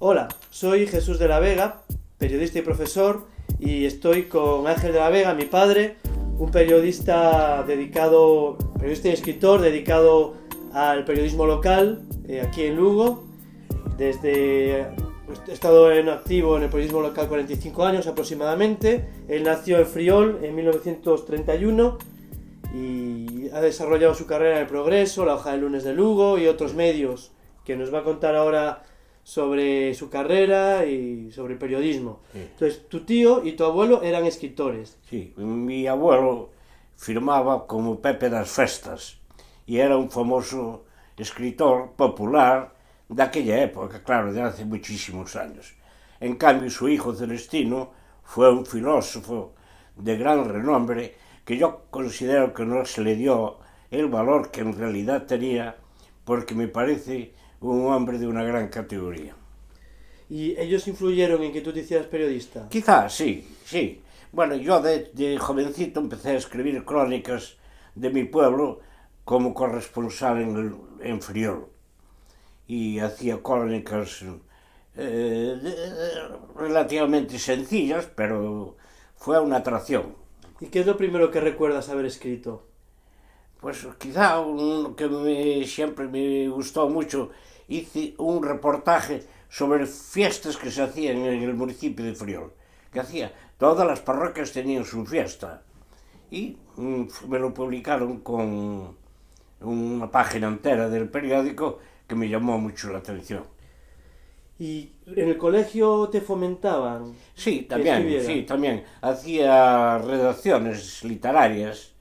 Hola, soy Jesús de la Vega, periodista y profesor, y estoy con Ángel de la Vega, mi padre, un periodista y escritor dedicado al periodismo local aquí en Lugo. He estado en activo en el periodismo local 45 años aproximadamente. Él nació en Friol en 1931 y ha desarrollado su carrera en El Progreso, La Hoja de Lunes de Lugo y otros medios, que nos va a contar ahora sobre su carrera y sobre el periodismo. Sí. Entonces, tu tío y tu abuelo eran escritores. Sí, mi abuelo firmaba como Pepe das Festas y era un famoso escritor popular de aquella época, claro, de hace muchísimos años. En cambio, su hijo Celestino fue un filósofo de gran renombre que yo considero que no se le dio el valor que en realidad tenía, porque me parece un hombre de una gran categoría. ¿Y ellos influyeron en que tú te hicieras periodista? Quizás, sí. Bueno, yo de jovencito empecé a escribir crónicas de mi pueblo como corresponsal en Friol. Y hacía crónicas relativamente sencillas, pero fue una atracción. ¿Y qué es lo primero que recuerdas haber escrito? Pues quizá uno que siempre me gustó mucho. Hice un reportaje sobre fiestas que se hacían en el municipio de Friol, que hacía, todas las parroquias tenían su fiesta, y me lo publicaron con una página entera del periódico que me llamó mucho la atención. ¿Y en el colegio te fomentaban? Sí, también. Hacía redacciones literarias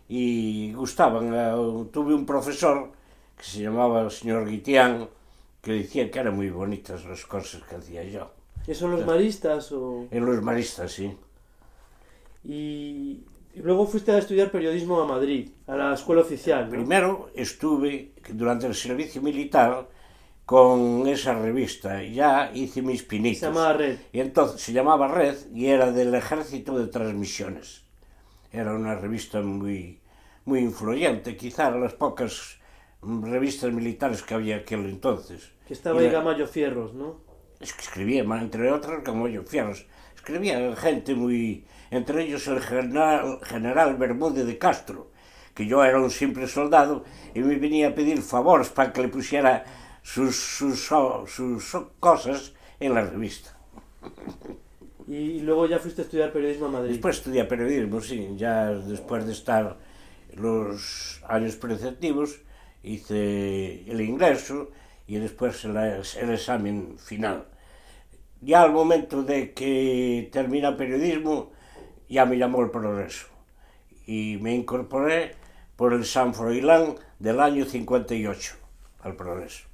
y gustaban. Tuve un profesor que se llamaba el señor Guitián, que decía que eran muy bonitas las cosas que hacía yo. ¿Eso en los maristas o...? En los maristas, sí. Y luego fuiste a estudiar periodismo a Madrid, a la escuela oficial, ¿no? Primero estuve durante el servicio militar con esa revista, ya hice mis pinitos. Se llamaba Red. Y entonces se llamaba Red y era del Ejército de Transmisiones. Era una revista muy influyente, quizá las pocas revistas militares que había aquel entonces. Que estaba ahí Gamallo Fierros, ¿no? Es que escribía, entre otras, Gamallo Fierros. Escribía gente muy... Entre ellos el general Bermúdez de Castro, que yo era un simple soldado y me venía a pedir favores para que le pusiera sus cosas en la revista. Y luego ya fuiste a estudiar periodismo a Madrid. Después estudié periodismo, sí, ya después de estar los años preceptivos, hice el ingreso y después el examen final. Ya al momento de que termina periodismo, ya me llamó El Progreso y me incorporé por el San Froilán del año 58 al Progreso.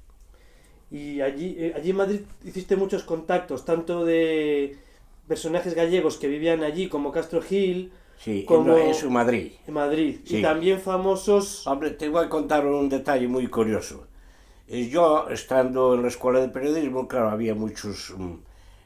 Y allí en Madrid hiciste muchos contactos, tanto de personajes gallegos que vivían allí, como Castro Gil... Sí, como eso en Madrid. En Madrid. Sí. Y también famosos... Hombre, te voy a contar un detalle muy curioso. Yo, estando en la escuela de periodismo, claro, había muchos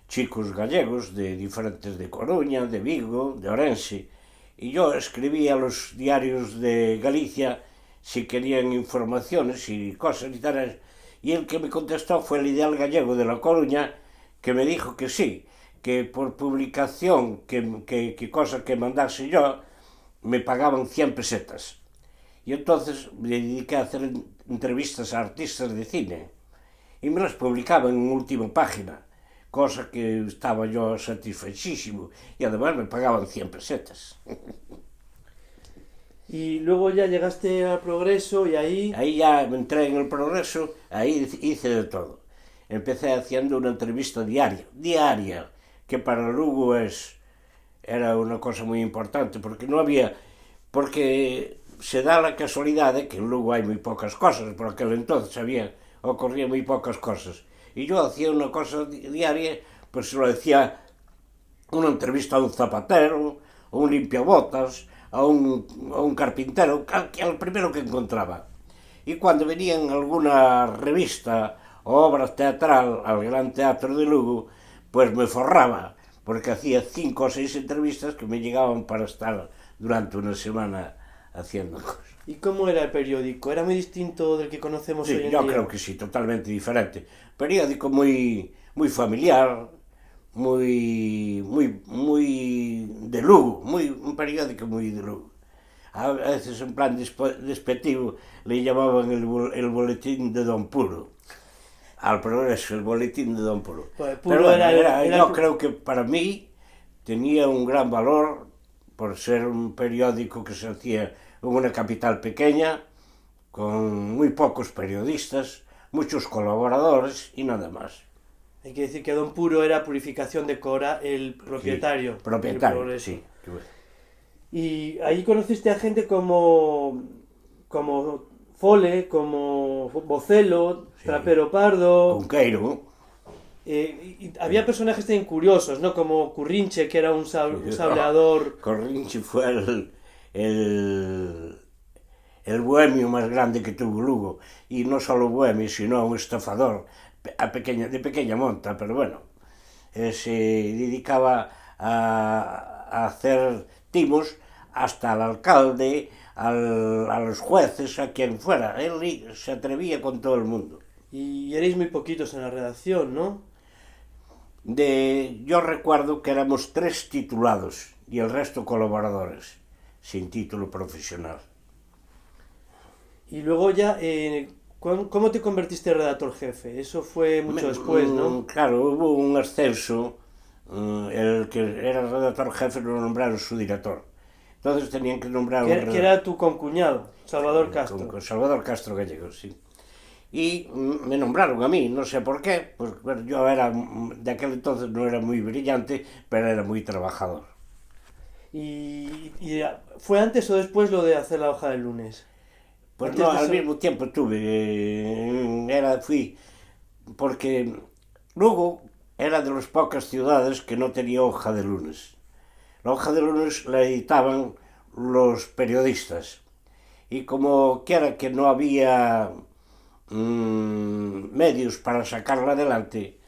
chicos gallegos de diferentes, de Coruña, de Vigo, de Orense, y yo escribía a los diarios de Galicia si querían informaciones y cosas y tal, y el que me contestó fue el Ideal Gallego de La Coruña, que me dijo que sí, que por publicación, que cosa que mandase yo, me pagaban 100 pesetas. Y entonces me dediqué a hacer entrevistas a artistas de cine, y me las publicaban en última página, cosa que estaba yo satisfechísimo, y además me pagaban 100 pesetas. Y luego ya llegaste al Progreso y ahí... Ahí ya entré en el Progreso, ahí hice de todo. Empecé haciendo una entrevista diaria, que para Lugo era una cosa muy importante, porque se da la casualidad de que en Lugo hay muy pocas cosas, por aquel entonces ocurrían muy pocas cosas. Y yo hacía una cosa diaria, pues se lo decía una entrevista a un zapatero, a un limpiabotas, a un carpintero, al primero que encontraba. Y cuando venía en alguna revista o obra teatral al Gran Teatro de Lugo, pues me forraba, porque hacía 5 o 6 entrevistas que me llegaban para estar durante una semana haciendo cosas. ¿Y cómo era el periódico? ¿Era muy distinto del que conocemos Sí, hoy en yo día? creo que sí, totalmente diferente. Periódico muy familiar, muy de Lugo, un periódico muy de Lugo. A veces en plan despectivo le llamaban el boletín de Don Puro. Al progreso, el boletín de Don Puro. Pues Pero Puro bueno, era yo creo que para mí tenía un gran valor por ser un periódico que se hacía en una capital pequeña, con muy pocos periodistas, muchos colaboradores y nada más. Hay que decir que Don Puro era Purificación de Cora, el propietario. Sí, propietario, del Progreso. sí. Y ahí conociste a gente como Fole, como Bocelo, Sí. Trapero Pardo. Conqueiro. Y había personajes también curiosos, ¿no? Como Currinche, que era un sableador. Corrinche fue el bohemio más grande que tuvo Lugo. Y no solo bohemio, sino un estafador de pequeña monta, pero bueno. Se dedicaba a hacer timos hasta al alcalde, a los jueces, a quien fuera. Él se atrevía con todo el mundo. Y erais muy poquitos en la redacción, ¿no? Yo recuerdo que éramos 3 titulados y el resto colaboradores, sin título profesional. Y luego ya, ¿cómo te convertiste en redactor jefe? Eso fue mucho después, ¿no? Claro, hubo un ascenso, el que era redactor jefe lo nombraron su director. Entonces tenían que nombrar Que era tu concuñado, Salvador Castro. con Salvador Castro Gallego, sí. Y me nombraron a mí, no sé por qué, pues bueno, yo era, de aquel entonces no era muy brillante, pero era muy trabajador. ¿Y fue antes o después lo de hacer la hoja del lunes? Pues Antes no, de al ser- mismo tiempo fui, porque Lugo era de las pocas ciudades que no tenía hoja de lunes. La hoja de lunes la editaban los periodistas. Y como quiera que no había medios para sacarla adelante,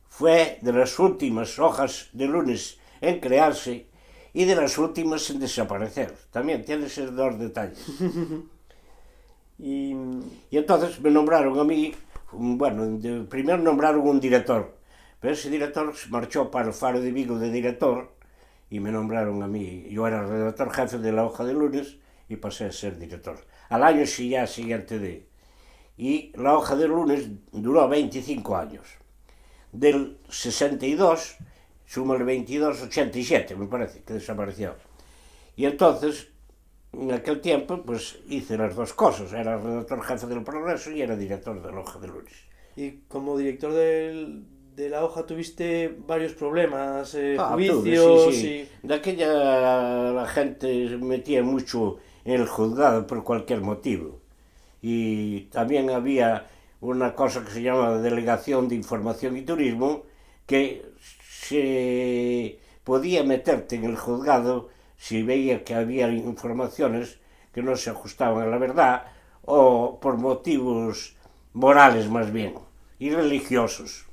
fue de las últimas hojas de lunes en crearse y de las últimas en desaparecer. También tiene esos 2 detalles. Y Y entonces me nombraron a mí, bueno, primero nombraron un director, pero ese director se marchó para el Faro de Vigo de director y me nombraron a mí. Yo era redactor jefe de la hoja de lunes y pasé a ser director. Al año siguiente de... Y la hoja de lunes duró 25 años. Del 62, súmale 22, 87 me parece, que desapareció. Y entonces, en aquel tiempo, pues hice las 2 cosas. Era redactor jefe del Progreso y era director de la hoja de lunes. Y como director de la hoja tuviste varios problemas, Tuve, juicios sí. De aquella la gente se metía mucho en el juzgado por cualquier motivo. Y también había una cosa que se llama Delegación de Información y Turismo, que se podía meterte en el juzgado si veía que había informaciones que no se ajustaban a la verdad o por motivos morales más bien y religiosos.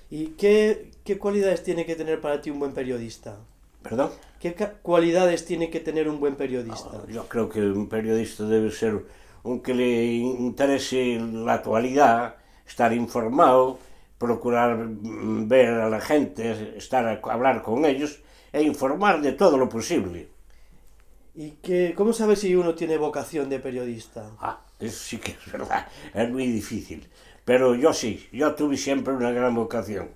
¿Y qué cualidades tiene que tener para ti un buen periodista? ¿Perdón? ¿Qué cualidades tiene que tener un buen periodista? Yo creo que un periodista debe ser un que le interese la actualidad, estar informado, procurar ver a la gente, hablar con ellos e informar de todo lo posible. ¿Y cómo sabes si uno tiene vocación de periodista? Eso sí que es verdad, es muy difícil. Pero yo sí, yo tuve siempre una gran vocación.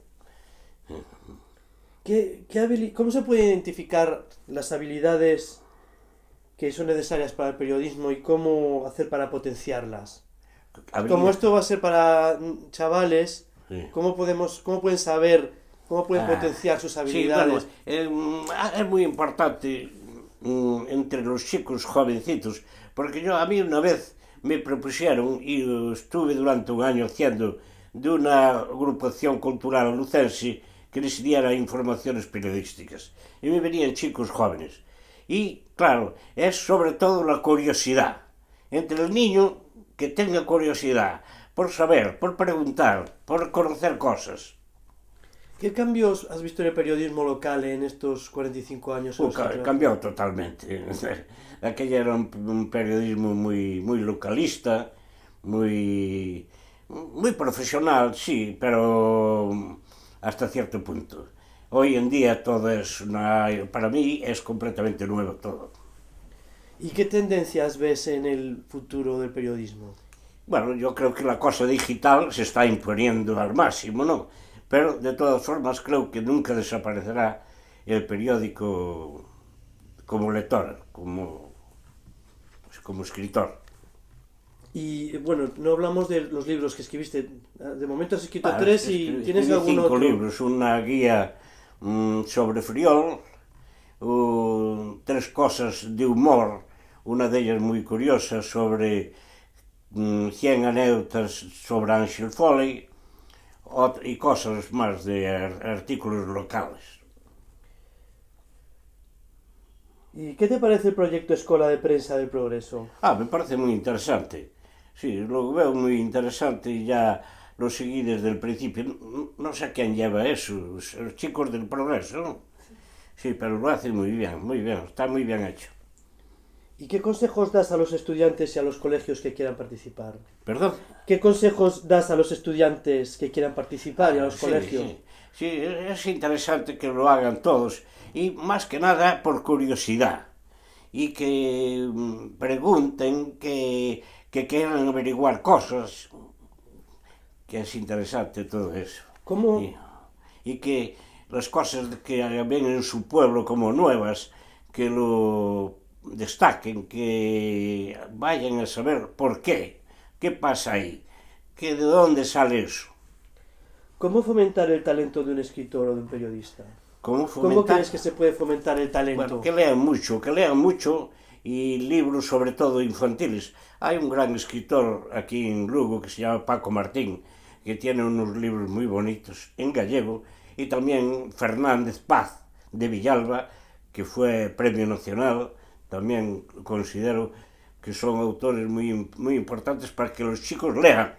¿Cómo se puede identificar las habilidades que son necesarias para el periodismo y cómo hacer para potenciarlas? Como esto va a ser para chavales, Sí. ¿cómo pueden saber, cómo pueden potenciar sus habilidades? Sí, bueno, es muy importante entre los chicos jovencitos, porque a mí una vez me propusieron, y estuve durante un año haciendo de una agrupación cultural lucense que les diera informaciones periodísticas, y me venían chicos jóvenes. Y, claro, es sobre todo la curiosidad. Entre el niño que tenga curiosidad por saber, por preguntar, por conocer cosas. ¿Qué cambios has visto en el periodismo local en estos 45 años? Cambió totalmente. Aquello era un periodismo muy localista, muy profesional, sí, pero hasta cierto punto. Hoy en día todo para mí es completamente nuevo todo. ¿Y qué tendencias ves en el futuro del periodismo? Bueno, yo creo que la cosa digital se está imponiendo al máximo, ¿no? Pero de todas formas creo que nunca desaparecerá el periódico como lector, como escritor. Y bueno, no hablamos de los libros que escribiste. De momento has escrito 3 y ¿tienes algún 5 otro? libros, una guía sobre Friol, 3 cosas de humor, una de ellas muy curiosa sobre 100 anécdotas sobre Ángel Foley y cosas más de artículos locales. ¿Y qué te parece el proyecto Escola de Prensa del Progreso? Me parece muy interesante. Sí, lo veo muy interesante y ya lo seguí desde el principio. No sé quién lleva eso, los chicos del Progreso, ¿no? Sí, pero lo hacen muy bien, está muy bien hecho. ¿Y qué consejos das a los estudiantes y a los colegios que quieran participar? ¿Perdón? ¿Qué consejos das a los estudiantes que quieran participar y a los colegios? Sí, es interesante que lo hagan todos y más que nada por curiosidad y que pregunten, que quieran averiguar cosas, que es interesante todo eso. ¿Cómo? Y que las cosas que ven en su pueblo como nuevas, que lo destaquen, que vayan a saber por qué pasa ahí, que de dónde sale eso. ¿Cómo fomentar el talento de un escritor o de un periodista? ¿Cómo crees que se puede fomentar el talento? Bueno, que lean mucho y libros sobre todo infantiles. Hay un gran escritor aquí en Lugo que se llama Paco Martín, que tiene unos libros muy bonitos en gallego, y también Fernández Paz de Villalba, que fue Premio Nacional. También considero que son autores muy importantes para que los chicos lean.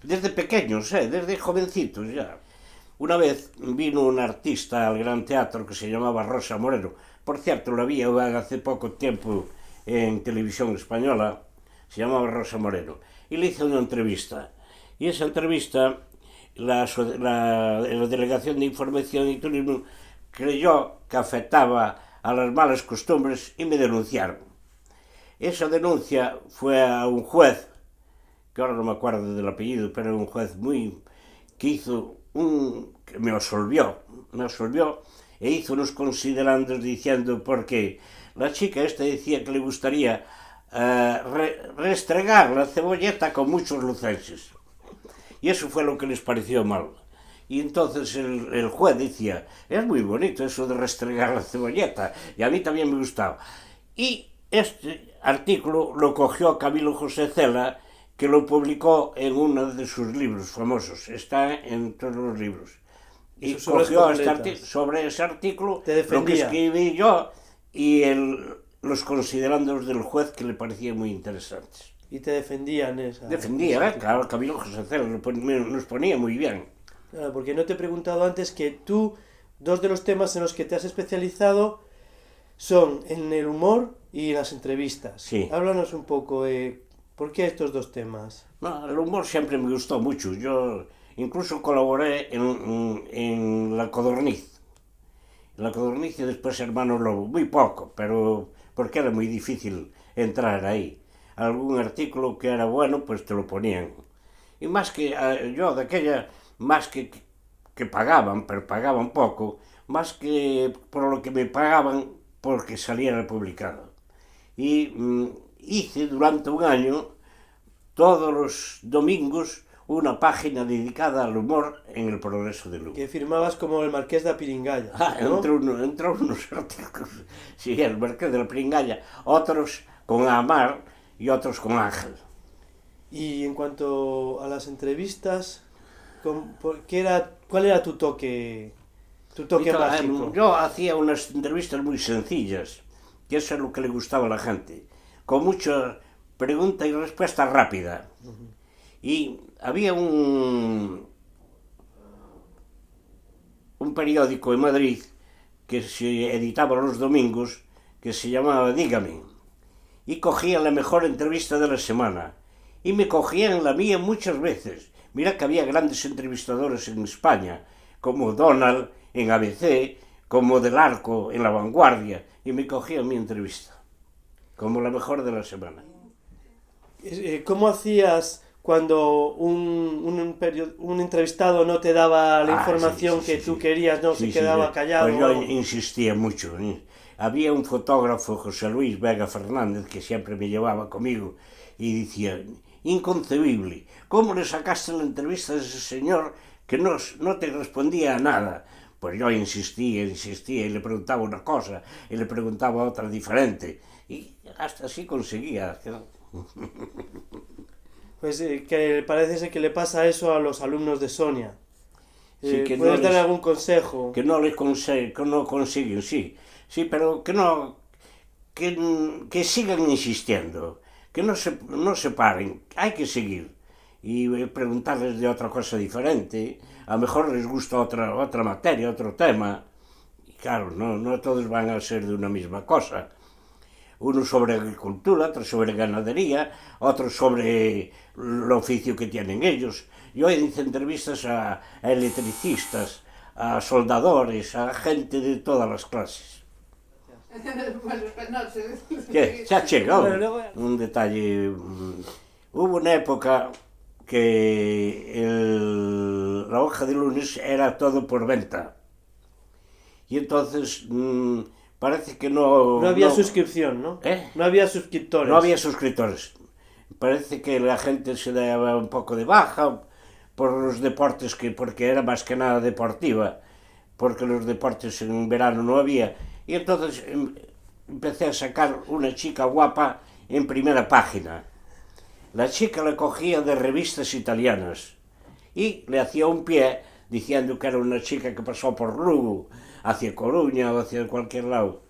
Desde pequeños, desde jovencitos ya. Una vez vino un artista al Gran Teatro que se llamaba Rosa Moreno. Por cierto, la vi hace poco tiempo en televisión española. Se llamaba Rosa Moreno. Y le hice una entrevista. Y esa entrevista, la Delegación de Información y Turismo creyó que afectaba a las malas costumbres y me denunciaron. Esa denuncia fue a un juez, que ahora no me acuerdo del apellido, pero era un juez que hizo que me absolvió e hizo unos considerandos diciendo porque la chica esta decía que le gustaría restregar la cebolleta con muchos lucenses, y eso fue lo que les pareció mal. Y entonces el juez decía, es muy bonito eso de restregar la cebolleta, y a mí también me gustaba. Y este artículo lo cogió Camilo José Cela, que lo publicó en uno de sus libros famosos, está en todos los libros. Y cogió sobre ese artículo lo que escribí yo y los considerandos del juez, que le parecían muy interesantes. ¿Y te defendían esa? Defendía, claro, Camilo José Cela nos ponía muy bien. Claro, porque no te he preguntado antes que tú, 2 de los temas en los que te has especializado son en el humor y las entrevistas. Sí. Háblanos un poco de ¿por qué estos 2 temas? No, el humor siempre me gustó mucho. Yo incluso colaboré en La Codorniz. En La Codorniz y después Hermano Lobo. Muy poco, pero porque era muy difícil entrar ahí. Algún artículo que era bueno, pues te lo ponían. Y más que yo de aquella, más que pagaban, pero pagaban poco, más que por lo que me pagaban porque saliera publicado. Y hice durante un año, todos los domingos, una página dedicada al humor en El Progreso de Lugo. Que firmabas como el Marqués de la Piringalla, ¿no? Entre unos artículos, sí, el Marqués de la Piringalla, otros con Amar y otros con Ángel. Y en cuanto a las entrevistas, ¿cuál era tu toque mágico? Yo hacía unas entrevistas muy sencillas, que eso es lo que le gustaba a la gente, con mucha pregunta y respuesta rápida. Y había un un periódico en Madrid que se editaba los domingos, que se llamaba Dígame, y cogían la mejor entrevista de la semana, y me cogían la mía muchas veces. Mira que había grandes entrevistadores en España, como Donald en ABC, como Del Arco en La Vanguardia, y me cogían mi entrevista, como la mejor de la semana. ¿Cómo hacías cuando un entrevistado no te daba la información que tú querías, no se quedaba callado? Pues yo insistía mucho. Había un fotógrafo, José Luis Vega Fernández, que siempre me llevaba conmigo y decía, inconcebible, ¿cómo le sacaste la entrevista a ese señor que no te respondía a nada? Pues yo insistía y le preguntaba una cosa y le preguntaba otra diferente y hasta así conseguía. Pues que parece ser que le pasa eso a los alumnos de Sonia. Sí, que ¿puedes no dar algún consejo? Que no consiguen, sí, pero que sigan insistiendo, que no se paren, hay que seguir y preguntarles de otra cosa diferente, a lo mejor les gusta otra materia, otro tema, y claro, no todos van a ser de una misma cosa. Uno sobre agricultura, otro sobre ganadería, otro sobre el oficio que tienen ellos. Yo hice entrevistas a electricistas, a soldadores, a gente de todas las clases. ¿Qué? ¿Se ha llegado? Un detalle. Hubo una época que la hoja de lunes era todo por venta. Y entonces parece que no había suscripción, ¿no? No había suscriptores. No había suscriptores. Parece que la gente se daba un poco de baja por los deportes, porque era más que nada deportiva, porque los deportes en verano no había. Y entonces empecé a sacar una chica guapa en primera página. La chica la cogía de revistas italianas y le hacía un pie diciendo que era una chica que pasó por Lugo, hacia Coruña o hacia cualquier lado.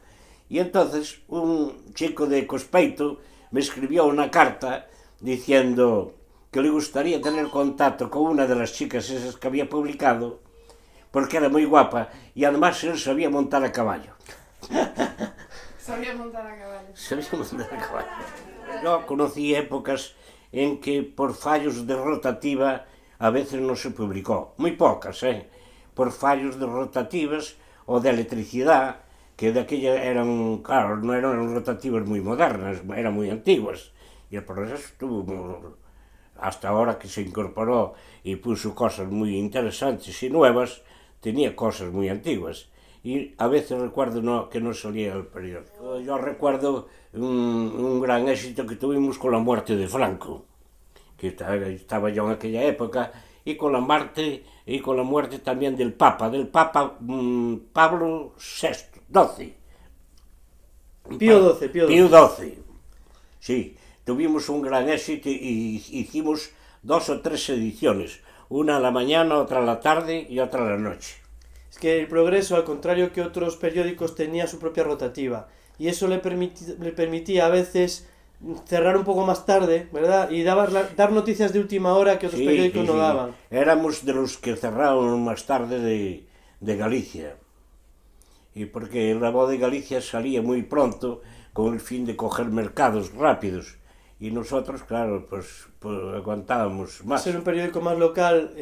Y entonces un chico de Cospeito me escribió una carta diciendo que le gustaría tener contacto con una de las chicas esas que había publicado, porque era muy guapa y además él sabía montar a caballo. Sabía montar a caballo. Sabía montar a caballo. Yo conocí épocas en que por fallos de rotativa a veces no se publicó, muy pocas, por fallos de rotativas o de electricidad, que de aquella eran, claro, no eran rotativas muy modernas, eran muy antiguas, y el progreso estuvo hasta ahora que se incorporó y puso cosas muy interesantes y nuevas, tenía cosas muy antiguas, y a veces recuerdo que no salía el periódico. Yo recuerdo un gran éxito que tuvimos con la muerte de Franco, que estaba yo en aquella época, y con la muerte también del Papa Pablo XII. Pío XII. Sí, tuvimos un gran éxito y hicimos 2 o 3 ediciones, una a la mañana, otra a la tarde y otra a la noche. Es que el Progreso, al contrario que otros periódicos, tenía su propia rotativa y eso le permitía a veces cerrar un poco más tarde, ¿verdad? Y dar noticias de última hora que otros periódicos no daban. Éramos de los que cerraron más tarde de Galicia. Y porque la Voz de Galicia salía muy pronto con el fin de coger mercados rápidos. Y nosotros, claro, pues aguantábamos más. Ser un periódico más local,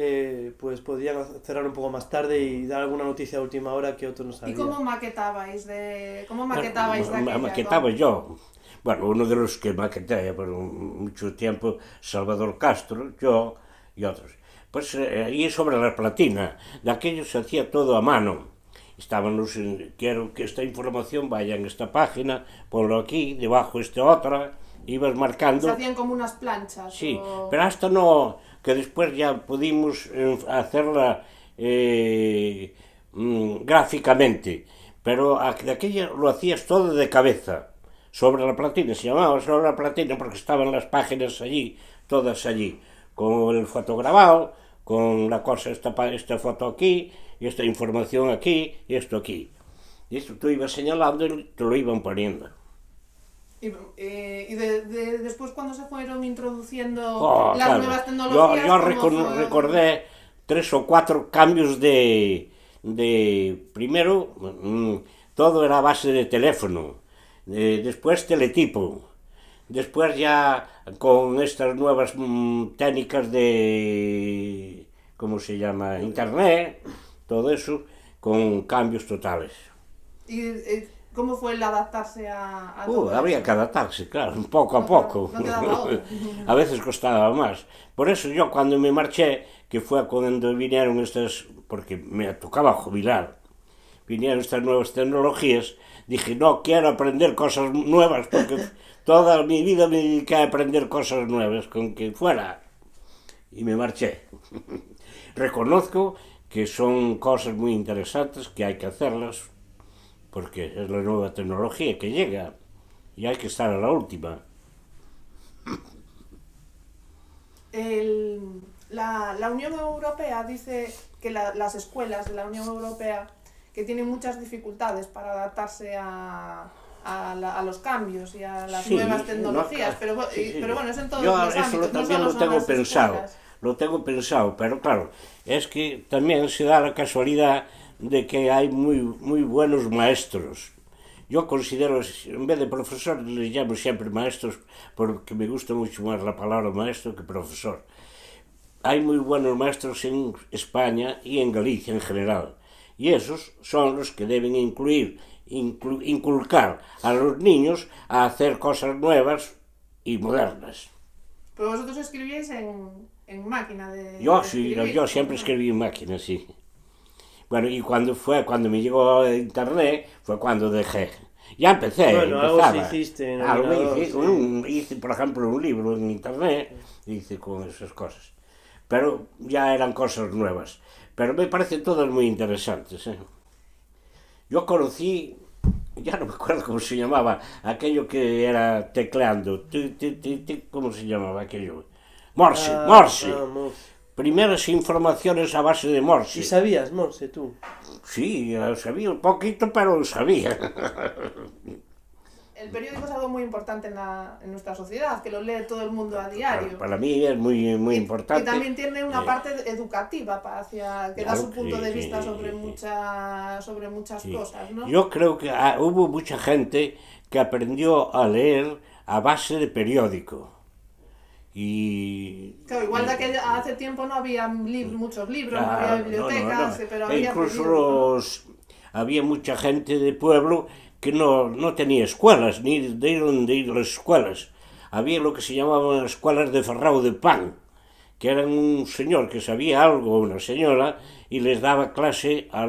pues podían cerrar un poco más tarde y dar alguna noticia de última hora que otros no sabían. ¿Y cómo maquetabais de aquella? Maquetaba yo. Bueno, uno de los que maqueté por mucho tiempo, Salvador Castro, yo y otros. Pues ahí sobre la platina, de aquello se hacía todo a mano. Quiero que esta información vaya en esta página, ponlo aquí, debajo otra, ibas marcando. Se hacían como unas planchas. Sí, pero hasta no, que después ya pudimos hacerla gráficamente, pero de aquella lo hacías todo de cabeza. Sobre la platina, se llamaba sobre la platina porque estaban las páginas allí, todas allí, con el fotograbado, con la cosa, esta foto aquí, y esta información aquí, y esto aquí. Y esto tú ibas señalando y te lo iban poniendo. Y después cuando se fueron introduciendo las nuevas tecnologías... Yo recordé 3 o 4 cambios de primero, todo era a base de teléfono, después teletipo, después ya con estas nuevas técnicas de, ¿cómo se llama?, internet, todo eso, con cambios totales. ¿Y cómo fue el adaptarse a todo Habría eso? que adaptarse, claro, poco a poco. No quedaba otra. A veces costaba más. Por eso yo cuando me marché, que fue cuando vinieron estas, porque me tocaba jubilar, vinieron estas nuevas tecnologías, dije, no quiero aprender cosas nuevas, porque toda mi vida me dediqué a aprender cosas nuevas, con que fuera. Y me marché. Reconozco que son cosas muy interesantes, que hay que hacerlas, porque es la nueva tecnología que llega y hay que estar a la última. La Unión Europea dice que las escuelas de la Unión Europea que tienen muchas dificultades para adaptarse a los cambios y a las nuevas tecnologías, pero bueno, es en todos los ámbitos. Eso también lo tengo pensado. Lo tengo pensado, pero claro, es que también se da la casualidad de que hay muy buenos maestros. Yo considero, en vez de profesor, les llamo siempre maestros, porque me gusta mucho más la palabra maestro que profesor. Hay muy buenos maestros en España y en Galicia en general, y esos son los que deben inculcar a los niños a hacer cosas nuevas y modernas. Pero vosotros escribíais en máquina de escribir. Yo siempre escribí en máquina, sí. Bueno, y cuando me llegó internet, fue cuando dejé. Ya empecé. Bueno, empezaba. algo sí hiciste en el ordenador, hice, por ejemplo, un libro en internet, hice con esas cosas. Pero ya eran cosas nuevas. Pero me parecen todas muy interesantes. Yo conocí, ya no me acuerdo cómo se llamaba, aquello que era tecleando. ¿Cómo se llamaba aquello? Morse. Morse. Primeras informaciones a base de Morse. ¿Y sabías Morse tú? Sí, sabía un poquito, pero lo sabía. El periódico es algo muy importante en nuestra sociedad, que lo lee todo el mundo a diario. Para mí es muy importante. Y también tiene una parte educativa que da su punto de vista sobre muchas cosas, ¿no? Yo creo que hubo mucha gente que aprendió a leer a base de periódico. Claro, igual de que hace tiempo no había muchos libros, no había bibliotecas, pero había incluso había mucha gente de pueblo que no tenía escuelas, ni de dónde ir las escuelas. Había lo que se llamaban escuelas de ferrao de pan, que eran un señor que sabía algo, una señora, y les daba clase a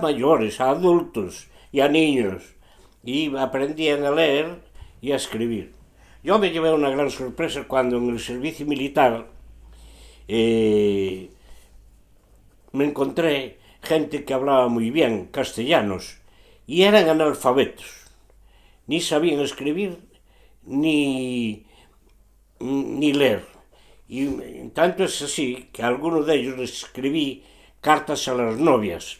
mayores, a adultos y a niños, y aprendían a leer y a escribir. Yo me llevé una gran sorpresa cuando en el servicio militar me encontré gente que hablaba muy bien castellanos y eran analfabetos. Ni sabían escribir ni leer. Y tanto es así que a algunos de ellos les escribí cartas a las novias.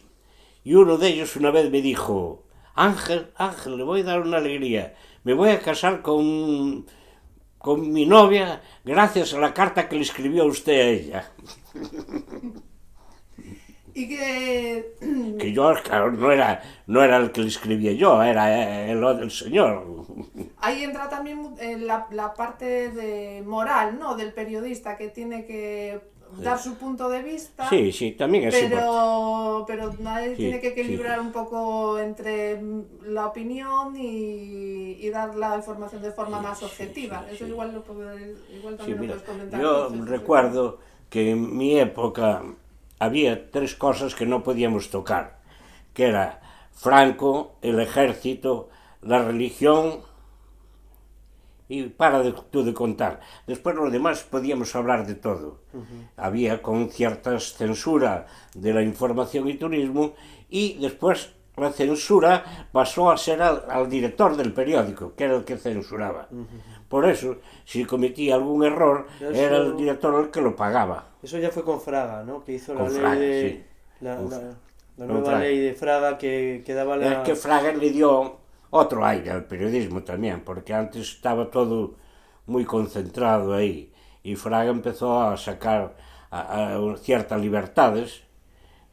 Y uno de ellos una vez me dijo, Ángel, le voy a dar una alegría. Me voy a casar con mi novia gracias a la carta que le escribió usted a ella. Y que yo, claro, no era el que le escribía yo, era el señor. Ahí entra también la parte de moral, ¿no?, del periodista, que tiene que dar su punto de vista. Sí, también es importante. Pero nadie tiene que equilibrar un poco entre la opinión y dar la información de forma más objetiva. Eso igual también lo puedes comentar. Yo recuerdo que en mi época había 3 cosas que no podíamos tocar, que era Franco, el ejército, la religión y para de contar. Después lo demás podíamos hablar de todo. Había con ciertas censura de la información y turismo y después la censura pasó a ser al director del periódico, que era el que censuraba. Por eso, si cometía algún error, era el director el que lo pagaba. Eso ya fue con Fraga, ¿no? Que hizo la Fraga, ley sí. la nueva ley de Fraga que daba la... Es que Fraga le dio otro aire al periodismo también, porque antes estaba todo muy concentrado ahí, y Fraga empezó a sacar ciertas libertades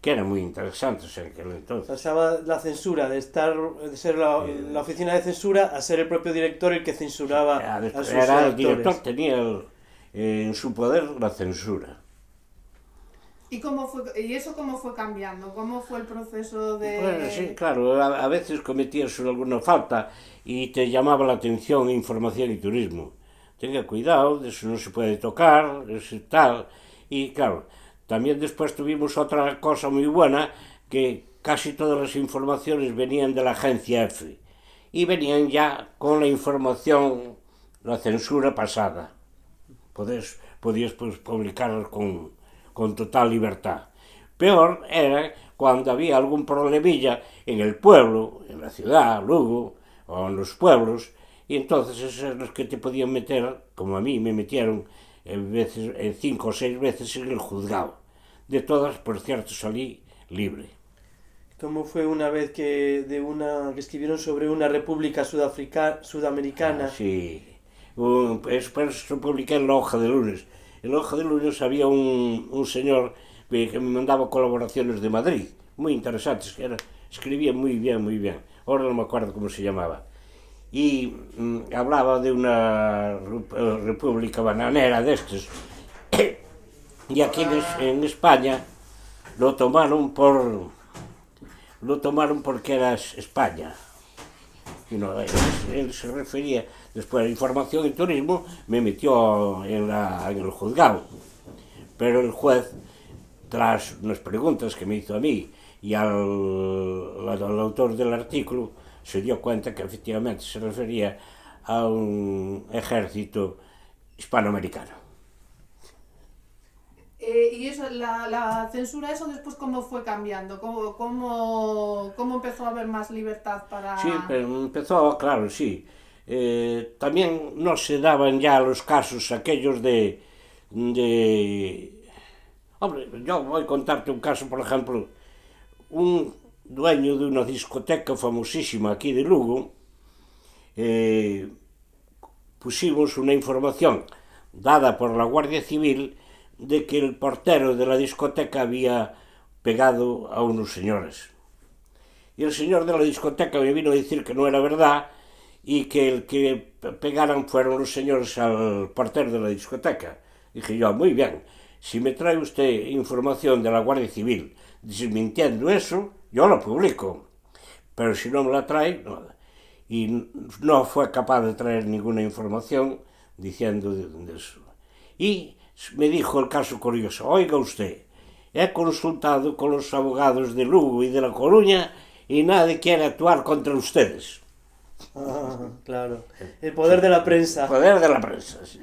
que era muy interesante en aquel entonces. Pasaba la censura de ser la oficina de censura a ser el propio director el que censuraba a sus Era el redactores. director, tenía en su poder la censura. ¿Y eso cómo fue cambiando? ¿Cómo fue el proceso de...? Pues sí, claro, a veces cometías alguna falta y te llamaba la atención Información y Turismo. Tenga cuidado, de eso no se puede tocar, eso tal. Y claro, también después tuvimos otra cosa muy buena, que casi todas las informaciones venían de la agencia EFE y venían ya con la información, la censura pasada. Podías pues, publicar con total libertad. Peor era cuando había algún problemilla en el pueblo, en la ciudad, Lugo, o en los pueblos, y entonces esos eran los que te podían meter, como a mí me metieron en 5 o 6 veces en el juzgado. De todas, por cierto, salí libre. ¿Cómo fue una vez que escribieron sobre una república sudamericana? Sí, eso publiqué en la Hoja de Lunes. En la Hoja de Lunes había un señor que me mandaba colaboraciones de Madrid, muy interesantes, que escribía muy bien, muy bien. Ahora no me acuerdo cómo se llamaba. Y hablaba de una república bananera de estos. Y aquí en España lo tomaron porque era España. Y no, él se refería, después de Información y Turismo, me metió en el juzgado. Pero el juez, tras unas preguntas que me hizo a mí y al autor del artículo, se dio cuenta que efectivamente se refería a un ejército hispanoamericano. Y eso, la censura, eso después cómo fue cambiando, cómo empezó a haber más libertad para... Sí, pero empezó, claro, sí. También no se daban ya los casos aquellos de... Hombre, yo voy a contarte un caso, por ejemplo, un dueño de una discoteca famosísima aquí de Lugo, pusimos una información dada por la Guardia Civil de que el portero de la discoteca había pegado a unos señores. Y el señor de la discoteca me vino a decir que no era verdad y que el que pegaran fueron los señores al portero de la discoteca. Dije yo, muy bien, si me trae usted información de la Guardia Civil desmintiendo eso, yo lo publico. Pero si no me la trae, no. Y no fue capaz de traer ninguna información diciendo de eso. Y me dijo el caso curioso, oiga usted, he consultado con los abogados de Lugo y de La Coruña y nadie quiere actuar contra ustedes. Ah, claro, el poder de la prensa. El poder de la prensa, sí.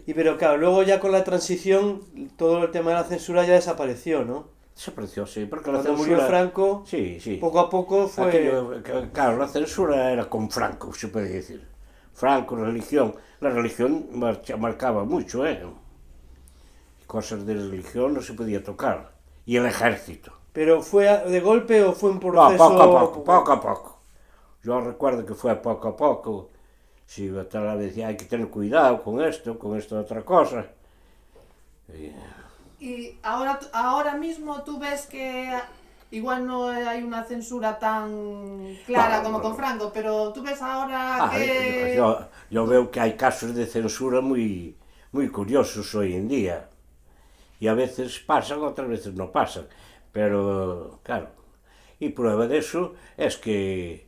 Y pero claro, luego ya con la transición, todo el tema de la censura ya desapareció, ¿no? Desapareció, sí, porque la Cuando censura... murió Franco, sí, sí. poco a poco fue... Claro, la censura era con Franco, se puede decir. Franco, religión. La religión marcaba mucho, Cosas de religión no se podía tocar. Y el ejército. ¿Pero fue de golpe o fue un proceso...? No, poco a poco. Yo recuerdo que fue poco a poco. Si tal vez decía, hay que tener cuidado con esto, otra cosa. Y ahora mismo tú ves que igual no hay una censura tan clara como con Franco, pero tú ves ahora que... Yo veo que hay casos de censura muy, muy curiosos hoy en día. Y a veces pasan, otras veces no pasan. Pero, claro, y prueba de eso es que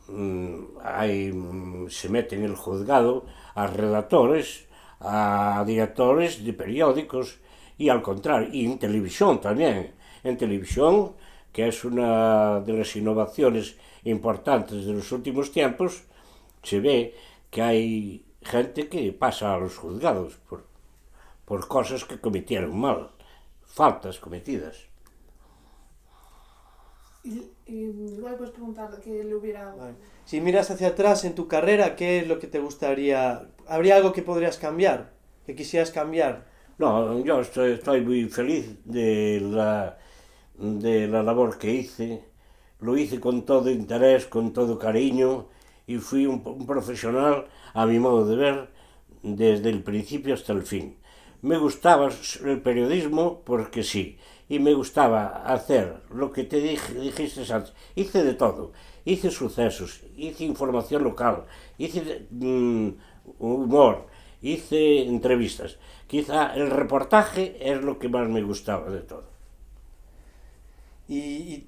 se meten en el juzgado a redactores, a directores de periódicos, y al contrario, y en televisión también. En televisión, que es una de las innovaciones importantes de los últimos tiempos, se ve que hay gente que pasa a los juzgados por cosas que cometieron mal, faltas cometidas. Y igual puedes preguntar que le hubiera... Vale. Si miras hacia atrás en tu carrera, ¿qué es lo que te gustaría? ¿Habría algo que podrías cambiar? ¿Que quisieras cambiar? No, yo estoy muy feliz de la labor que hice. Lo hice con todo interés, con todo cariño, y fui un profesional, a mi modo de ver, desde el principio hasta el fin. me gustaba el periodismo porque sí, y me gustaba hacer lo que te dijiste antes. Hice de todo, hice sucesos, hice información local, hice humor, hice entrevistas. Quizá el reportaje es lo que más me gustaba de todo.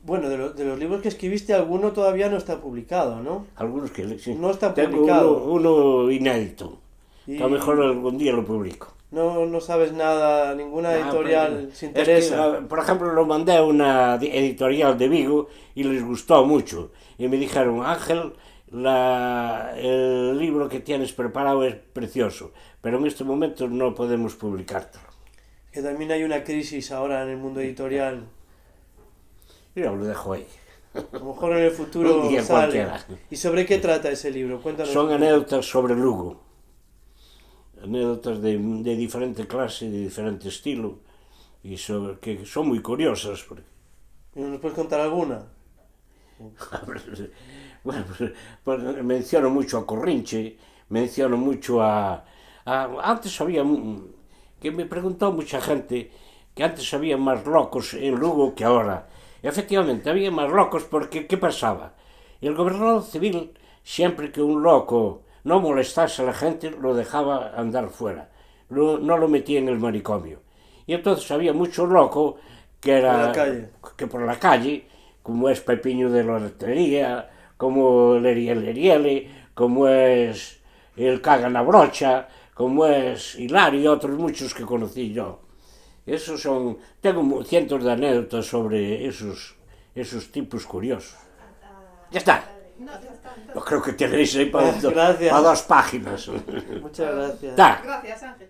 Bueno, de los libros que escribiste, alguno todavía no está publicado, ¿no? Algunos que sí. No están Tengo publicados. uno inédito, que a lo mejor algún día lo publico. No sabes nada, ninguna editorial se Es interesa. que, por ejemplo, lo mandé a una editorial de Vigo y les gustó mucho. Y me dijeron, Ángel, el libro que tienes preparado es precioso, pero en este momento no podemos publicártelo. Que también hay una crisis ahora en el mundo editorial. Yo lo dejo ahí. A lo mejor en el futuro Un día sale. cualquiera. ¿Y sobre qué trata ese libro? Cuéntanos. Son anécdotas sobre Lugo. Anécdotas de diferente clase, de diferente estilo, y que son muy curiosas. Porque... ¿Nos puedes contar alguna? Bueno, pues menciono mucho a Corrinche, menciono mucho antes había, que me preguntó mucha gente, que antes había más locos en Lugo que ahora. Efectivamente, había más locos porque, ¿qué pasaba? El gobernador civil, siempre que un loco no molestase a la gente, lo dejaba andar fuera, no lo metía en el manicomio. Y entonces había mucho loco que era por la calle, como es Pepiño de la Hortería, como el Eriele, como es el Caga na Brocha, como es Hilario y otros muchos que conocí yo. Tengo cientos de anécdotas sobre esos tipos curiosos. Ya está. Yo creo que tenéis ahí para 2 páginas. Muchas gracias. Gracias, Ángel.